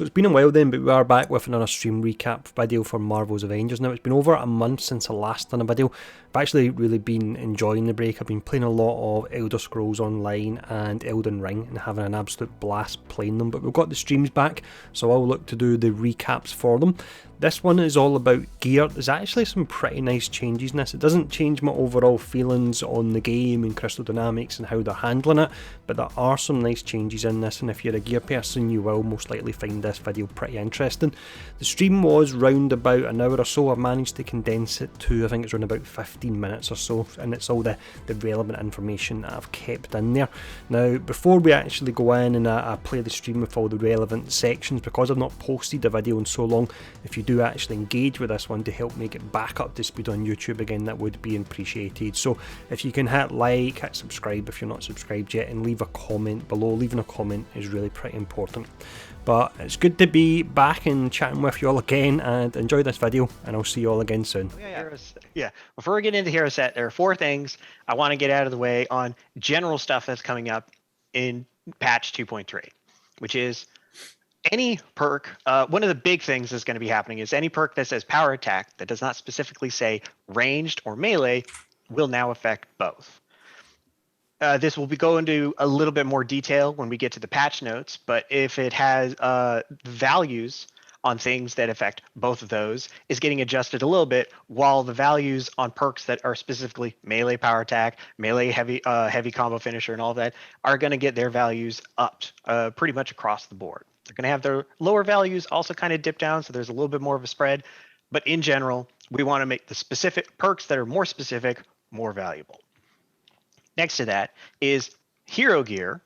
So it's been a while then, but we are back with another stream recap video for Marvel's Avengers. Now, it's been over a month since I last done a video. I've actually really been enjoying the break. I've been playing a lot of Elder Scrolls Online and Elden Ring and having an absolute blast playing them. But we've got the streams back, so I'll look to do the recaps for them. This one is all about gear. There's actually some pretty nice changes in this. It doesn't change my overall feelings on the game and Crystal Dynamics and how they're handling it, but there are some nice changes in this, and if you're a gear person, you will most likely find this video pretty interesting. The stream was round about an hour or so. I've managed to condense it to, I think it's around about 15 minutes or so, and it's all the relevant information that I've kept in there. Now, before we actually go in and I play the stream with all the relevant sections, because I've not posted a video in so long, if you do actually engage with this one to help make it back up to speed on YouTube again, that would be appreciated. So if you can hit like, hit subscribe if you're not subscribed yet, and leave a comment below. Leaving a comment is really pretty important. But it's good to be back and chatting with you all again, and enjoy this video, and I'll see you all again soon. Yeah. Before we get into Hero Set, there are 4 things I want to get out of the way on general stuff that's coming up in patch 2.3, which is any perk. One of the big things that's going to be happening is any perk that says power attack that does not specifically say ranged or melee will now affect both. This will go into a little bit more detail when we get to the patch notes, but if it has values on things that affect both of those is getting adjusted a little bit, while the values on perks that are specifically melee power attack, melee heavy combo finisher, and all that are going to get their values upped pretty much across the board. They're going to have their lower values also kind of dip down, so there's a little bit more of a spread. But in general, we want to make the specific perks that are more specific more valuable. Next to that is hero gear,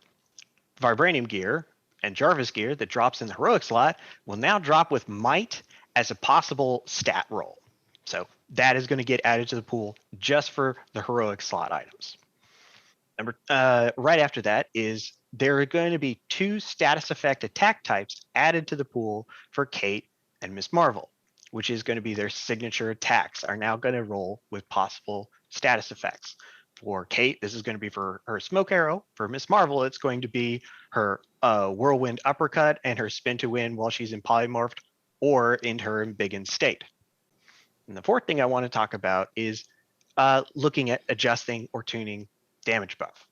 vibranium gear, and Jarvis gear that drops in the heroic slot will now drop with might as a possible stat roll. So that is going to get added to the pool just for the heroic slot items. Right after that is there are going to be 2 status effect attack types added to the pool for Kate and Miss Marvel, which is going to be their signature attacks are now going to roll with possible status effects. For Kate, this is going to be for her smoke arrow. For Miss Marvel, it's going to be her whirlwind uppercut and her spin to win while she's in polymorphed or in her embiggened state. And the 4th thing I want to talk about is looking at adjusting or tuning damage buff.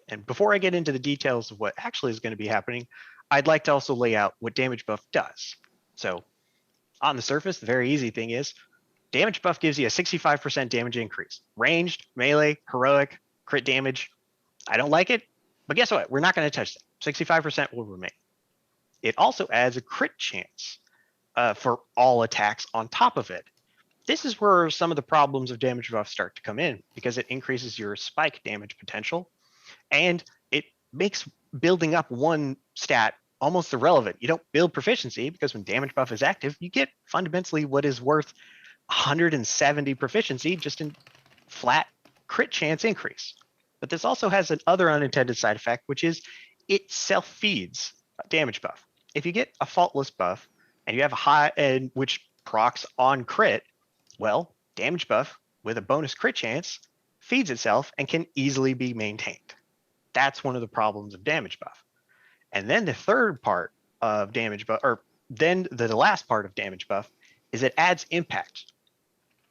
And before I get into the details of what actually is going to be happening, I'd like to also lay out what damage buff does. So on the surface, the very easy thing is damage buff gives you a 65% damage increase. Ranged, melee, heroic, crit damage. I don't like it, but guess what? We're not going to touch that. 65% will remain. It also adds a crit chance for all attacks on top of it. This is where some of the problems of damage buff start to come in, because it increases your spike damage potential, and it makes building up one stat almost irrelevant. You don't build proficiency, because when damage buff is active, you get fundamentally what is worth 170 proficiency just in flat crit chance increase. But this also has another unintended side effect, which is it self-feeds damage buff. If you get a faultless buff and you have a high and which procs on crit, well, damage buff with a bonus crit chance feeds itself and can easily be maintained. That's one of the problems of damage buff. And then the third part of damage buff, or then the last part of damage buff, is it adds impact.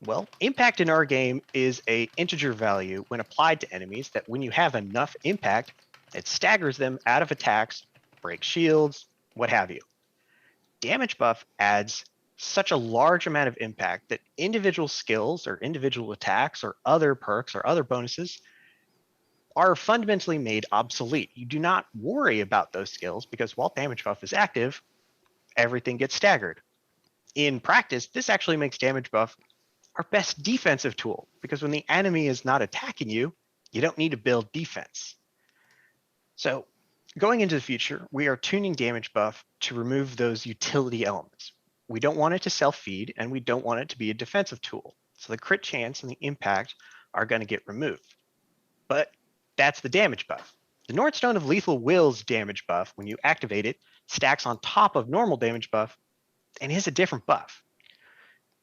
Well, impact in our game is a integer value when applied to enemies that when you have enough impact, it staggers them out of attacks, breaks shields, what have you. Damage buff adds such a large amount of impact that individual skills or individual attacks or other perks or other bonuses are fundamentally made obsolete. You do not worry about those skills because while damage buff is active, everything gets staggered. In practice, this actually makes damage buff our best defensive tool, because when the enemy is not attacking you, you don't need to build defense. So going into the future, we are tuning damage buff to remove those utility elements. We don't want it to self-feed, and we don't want it to be a defensive tool. So the crit chance and the impact are going to get removed. But that's the damage buff. The Nordstone of Lethal Will's damage buff, when you activate it, stacks on top of normal damage buff and is a different buff.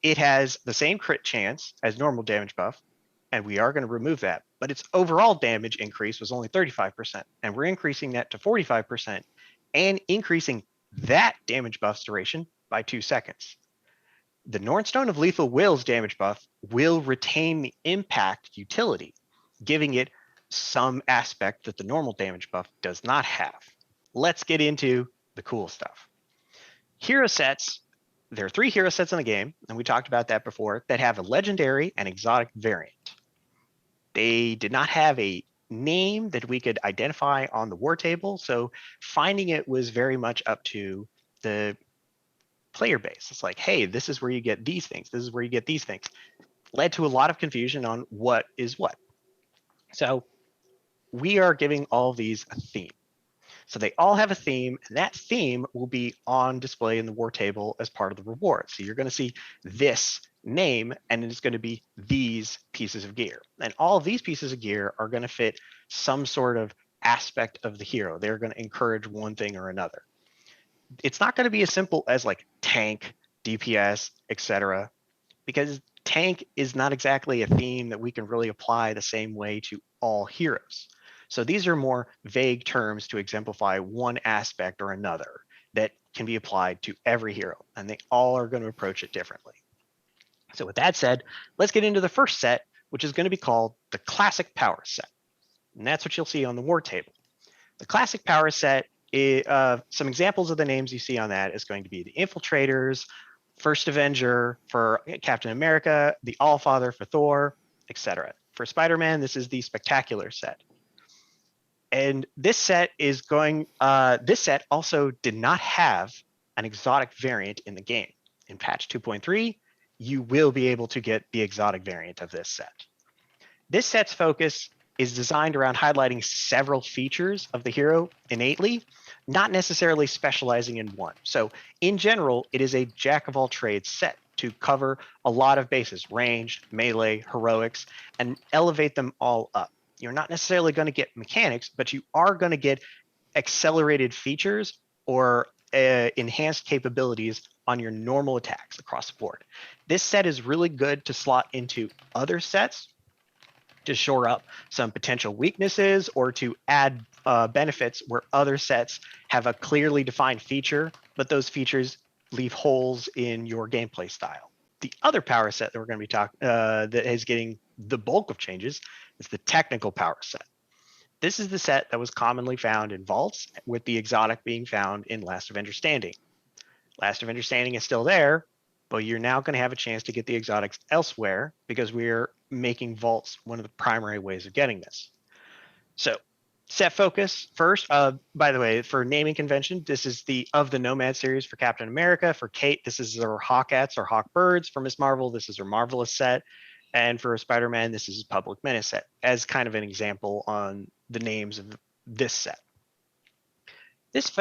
It has the same crit chance as normal damage buff, and we are going to remove that, but its overall damage increase was only 35%, and we're increasing that to 45% and increasing that damage buff's duration by 2 seconds. The Nornstone of Lethal Will's damage buff will retain the impact utility, giving it some aspect that the normal damage buff does not have. Let's get into the cool stuff. Hero sets, there are 3 hero sets in the game, and we talked about that before, that have a legendary and exotic variant. They did not have a name that we could identify on the war table, so finding it was very much up to the player base. It's like, hey, this is where you get these things. This is where you get these things. Led to a lot of confusion on what is what. So we are giving all of these a theme. So they all have a theme, and that theme will be on display in the war table as part of the reward. So you're going to see this name, and it's going to be these pieces of gear. And all of these pieces of gear are going to fit some sort of aspect of the hero. They're going to encourage one thing or another. It's not going to be as simple as like tank, DPS, etc., because tank is not exactly a theme that we can really apply the same way to all heroes. So these are more vague terms to exemplify one aspect or another that can be applied to every hero, and they all are going to approach it differently. So with that said, let's get into the first set, which is going to be called the Classic Power Set. And that's what you'll see on the war table. The Classic Power Set, some examples of the names you see on that is going to be the Infiltrators, First Avenger for Captain America, the Allfather for Thor, etc. For Spider-Man, this is the Spectacular set. And this set is going, this set also did not have an exotic variant in the game. In patch 2.3, you will be able to get the exotic variant of this set. This set's focus is designed around highlighting several features of the hero innately, not necessarily specializing in one. So in general, it is a jack of all trades set to cover a lot of bases, ranged, melee, heroics, and elevate them all up. You're not necessarily going to get mechanics, but you are going to get accelerated features or enhanced capabilities on your normal attacks across the board. This set is really good to slot into other sets to shore up some potential weaknesses or to add benefits where other sets have a clearly defined feature, but those features leave holes in your gameplay style. The other power set that we're going to be talking that is getting the bulk of changes is the Technical Power Set. This is the set that was commonly found in vaults, with the exotic being found in Last Avenger Standing. Last Avenger Standing is still there, but you're now going to have a chance to get the exotics elsewhere because we're making vaults one of the primary ways of getting this. So set focus first. By the way, for naming convention, this is the Of the Nomad series for Captain America. For Kate, this is her Hawkettes or Hawkbirds. For Miss Marvel, this is her Marvelous set. And for Spider-Man, this is his Public Menace set, as kind of an example on the names of this set. This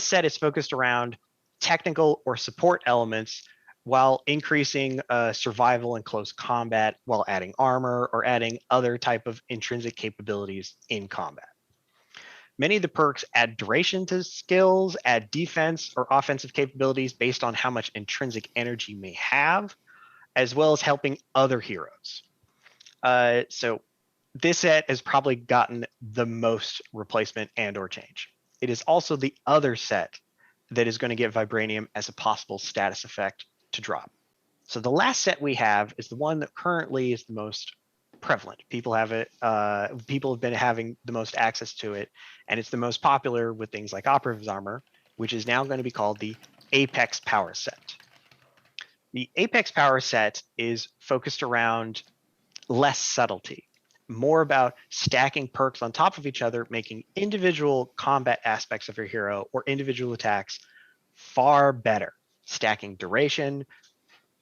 set is focused around technical or support elements while increasing survival and close combat, while adding armor or adding other type of intrinsic capabilities in combat. Many of the perks add duration to skills, add defense or offensive capabilities based on how much intrinsic energy you may have, as well as helping other heroes. So this set has probably gotten the most replacement and or change. It is also the other set that is going to get Vibranium as a possible status effect to drop. So the last set we have is the one that currently is the most prevalent. People have it. People have been having the most access to it, and it's the most popular with things like Operative's Armor, which is now going to be called the Apex Power Set. The Apex Power Set is focused around less subtlety, more about stacking perks on top of each other, making individual combat aspects of your hero or individual attacks far better. Stacking duration,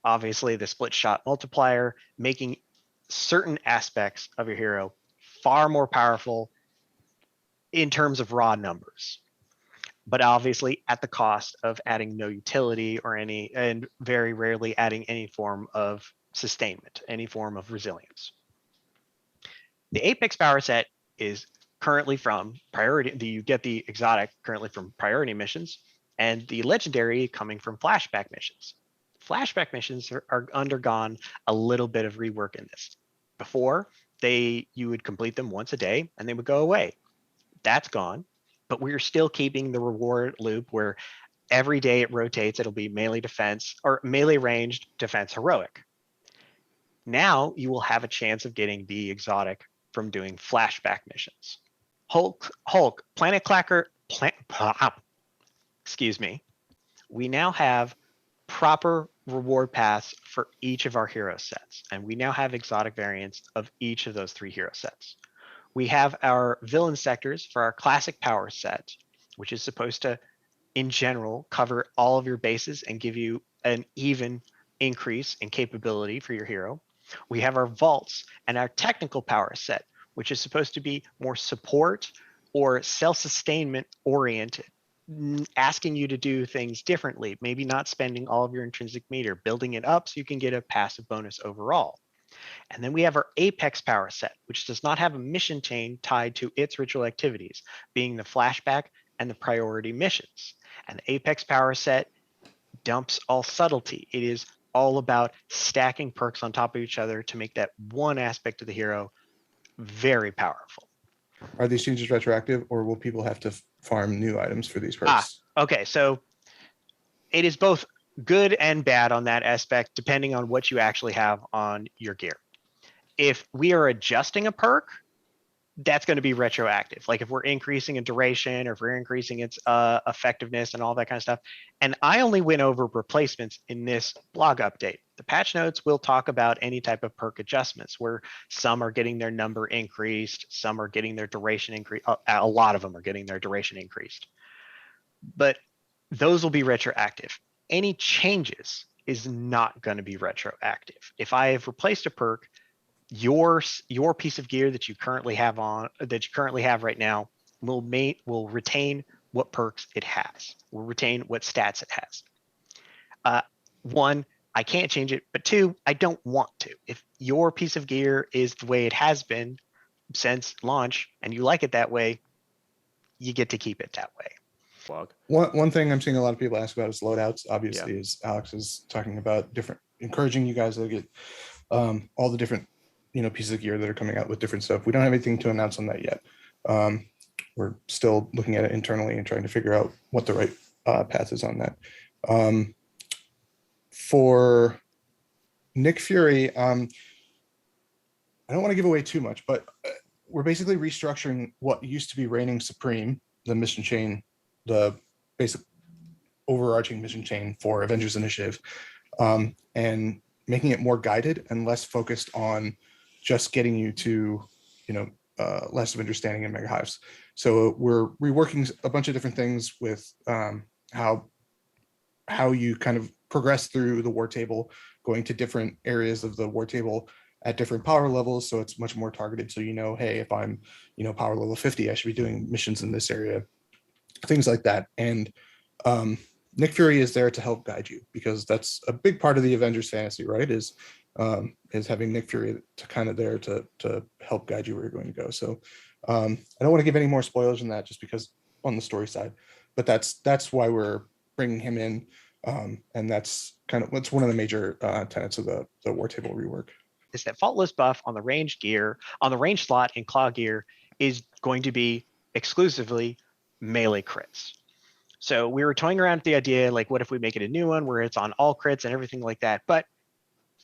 obviously the split shot multiplier, making certain aspects of your hero far more powerful in terms of raw numbers, but obviously at the cost of adding no utility or any, and very rarely adding any form of sustainment, any form of resilience. The Apex Power Set is currently from priority. You get the exotic currently from priority missions, and the legendary coming from flashback missions. Flashback missions are undergone a little bit of rework in this. Before, you would complete them once a day and they would go away. That's gone, but we're still keeping the reward loop where every day it rotates, it'll be melee defense or melee ranged defense heroic. Now you will have a chance of getting the exotic from doing flashback missions. Hulk, Planet Clacker, excuse me. We now have proper reward paths for each of our hero sets, and we now have exotic variants of each of those 3 hero sets. We have our villain sectors for our classic power set, which is supposed to, in general, cover all of your bases and give you an even increase in capability for your hero. We have our vaults and our technical power set, which is supposed to be more support or self-sustainment oriented, asking you to do things differently, maybe not spending all of your intrinsic meter, building it up so you can get a passive bonus overall. And then we have our Apex power set, which does not have a mission chain tied to its ritual activities, being the flashback and the priority missions. And the Apex power set dumps all subtlety. It is all about stacking perks on top of each other to make that one aspect of the hero very powerful. Are these changes retroactive, or will people have to farm new items for these perks? Okay, so it is both good and bad on that aspect, depending on what you actually have on your gear. If we are adjusting a perk, that's going to be retroactive. Like if we're increasing a duration or if we're increasing its effectiveness and all that kind of stuff. And I only went over replacements in this blog update. The patch notes will talk about any type of perk adjustments where some are getting their number increased, some are getting their duration increased. A lot of them are getting their duration increased. But those will be retroactive. Any changes is not going to be retroactive. If I have replaced a perk, your piece of gear that you currently have right now will retain what perks it has, will retain what stats it has. One, I can't change it, but 2, I don't want to. If your piece of gear is the way it has been since launch and you like it that way, you get to keep it that way. One thing I'm seeing a lot of people ask about is loadouts. Obviously, as Alex is talking about, encouraging you guys to get all the different pieces of gear that are coming out with different stuff. We don't have anything to announce on that yet. We're still looking at it internally and trying to figure out what the right path is on that. For Nick Fury, I don't want to give away too much, but we're basically restructuring what used to be reigning supreme, the mission chain, the basic overarching mission chain for Avengers Initiative, and making it more guided and less focused on just getting you to, less of understanding in mega hives. So we're reworking a bunch of different things with how you kind of progress through the war table, going to different areas of the war table at different power levels. So it's much more targeted. So, hey, if I'm, power level 50, I should be doing missions in this area, things like that. And Nick Fury is there to help guide you, because that's a big part of the Avengers fantasy, right? Is having Nick Fury to kind of there to help guide you where you're going to go. So I don't want to give any more spoilers than that, just because on the story side, but that's why we're bringing him in. And that's one of the major tenets of the war table rework. Is that faultless buff on the range gear, on the range slot in claw gear, is going to be exclusively melee crits. So we were toying around with the idea, like, what if we make it a new one where it's on all crits and everything like that? But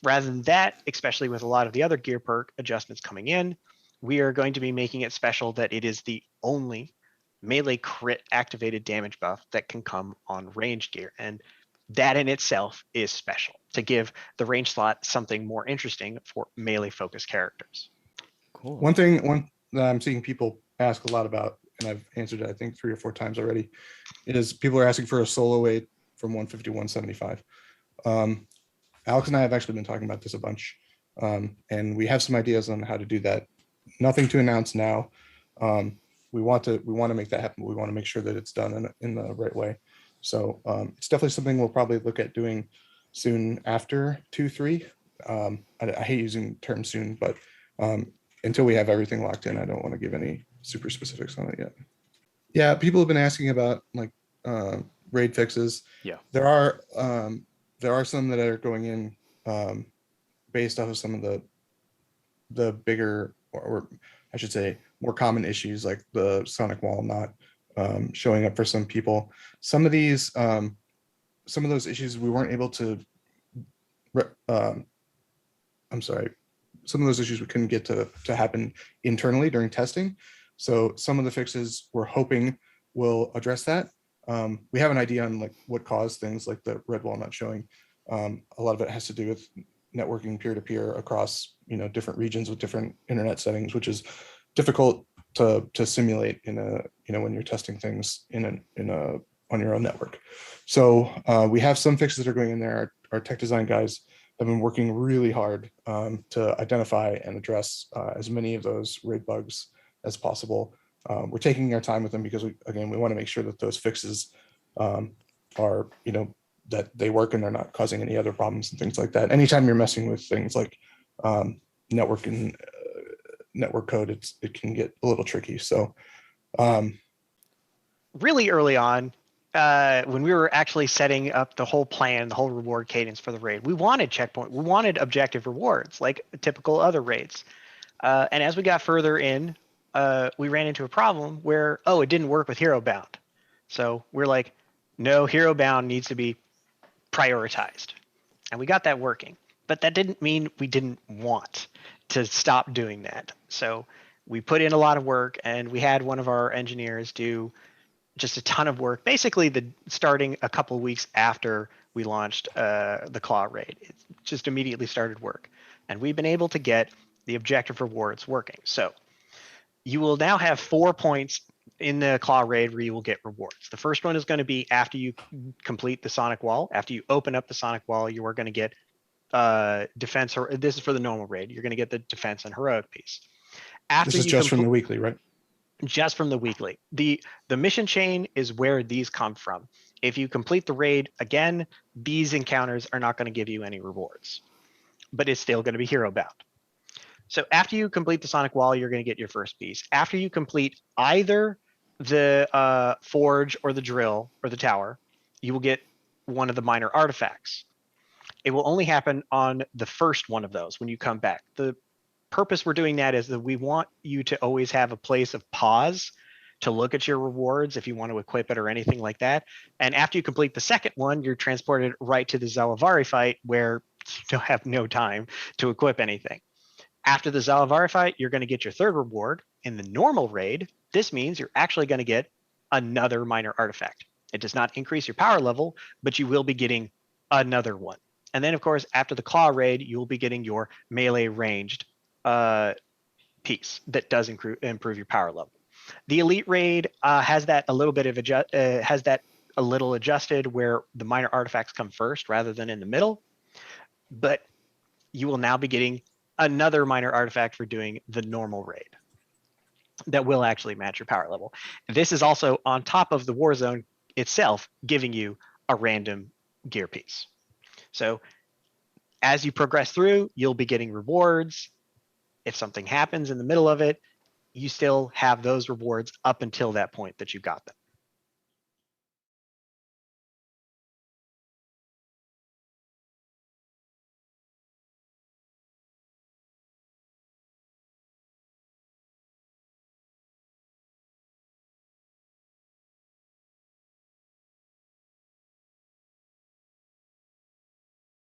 rather than that, especially with a lot of the other gear perk adjustments coming in, we are going to be making it special that it is the only melee crit activated damage buff that can come on range gear. And that in itself is special to give the range slot something more interesting for melee focused characters. Cool. One that I'm seeing people ask a lot about, and I've answered it, I think 3 or 4 times already, is people are asking for a solo weight from 150 to 175. Alex and I have actually been talking about this a bunch, and we have some ideas on how to do that. Nothing to announce now. We want to make that happen, but we want to make sure that it's done in the right way. So it's definitely something we'll probably look at doing soon after 2.3. I hate using term soon, but until we have everything locked in, I don't want to give any super specifics on it yet. Yeah, people have been asking about like raid fixes. Yeah, there are some that are going in based off of some of the bigger, or I should say more common issues, like the sonic wall not showing up for some people. Some of these, some of those issues we weren't able to, I'm sorry, some of those issues we couldn't get to happen internally during testing. So some of the fixes we're hoping will address that. We have an idea on like what caused things like the red wall not showing. A lot of it has to do with networking peer-to-peer across, you know, different regions with different internet settings, which is difficult to simulate in a, you know, when you're testing things in a on your own network. So we have some fixes that are going in there. Our tech design guys have been working really hard to identify and address as many of those RAID bugs as possible. We're taking our time with them because we want to make sure that those fixes are, you know, that they work and they're not causing any other problems and things like that. Anytime you're messing with things like network and network code, it can get a little tricky. So really early on, when we were actually setting up the whole plan, the whole reward cadence for the raid, we wanted checkpoint, we wanted objective rewards like typical other raids. And as we got further in, we ran into a problem where, oh, it didn't work with Hero Bound. So we're like, no, Hero Bound needs to be prioritized. And we got that working. But that didn't mean we didn't want to stop doing that. So we put in a lot of work, and we had one of our engineers do just a ton of work, basically starting a couple of weeks after we launched the Claw raid. It just immediately started work. And we've been able to get the objective rewards working. So you will now have 4 points in the Claw raid where you will get rewards. The first one is going to be after you complete the Sonic Wall. After you open up the Sonic Wall, you are going to get defense, or this is for the normal raid. You're going to get the defense and heroic piece. After this is just from the weekly, right? Just from the weekly. The mission chain is where these come from. If you complete the raid again, these encounters are not going to give you any rewards, but it's still going to be hero bound. So after you complete the Sonic Wall, you're going to get your first piece. After you complete either the forge or the drill or the tower, you will get one of the minor artifacts. It will only happen on the first one of those when you come back. The purpose we're doing that is that we want you to always have a place of pause to look at your rewards if you want to equip it or anything like that. And after you complete the second one, you're transported right to the Zalavari fight where you don't have no time to equip anything. After the Zalavari fight, you're going to get your third reward. In the normal raid, this means you're actually going to get another minor artifact. It does not increase your power level, but you will be getting another one. And then, of course, after the Claw raid, you'll be getting your melee ranged piece that does improve your power level. The Elite raid has that a little bit of adjusted where the minor artifacts come first rather than in the middle. But you will now be getting another minor artifact for doing the normal raid that will actually match your power level. This is also on top of the Warzone itself, giving you a random gear piece. So as you progress through, you'll be getting rewards. If something happens in the middle of it, you still have those rewards up until that point that you got them.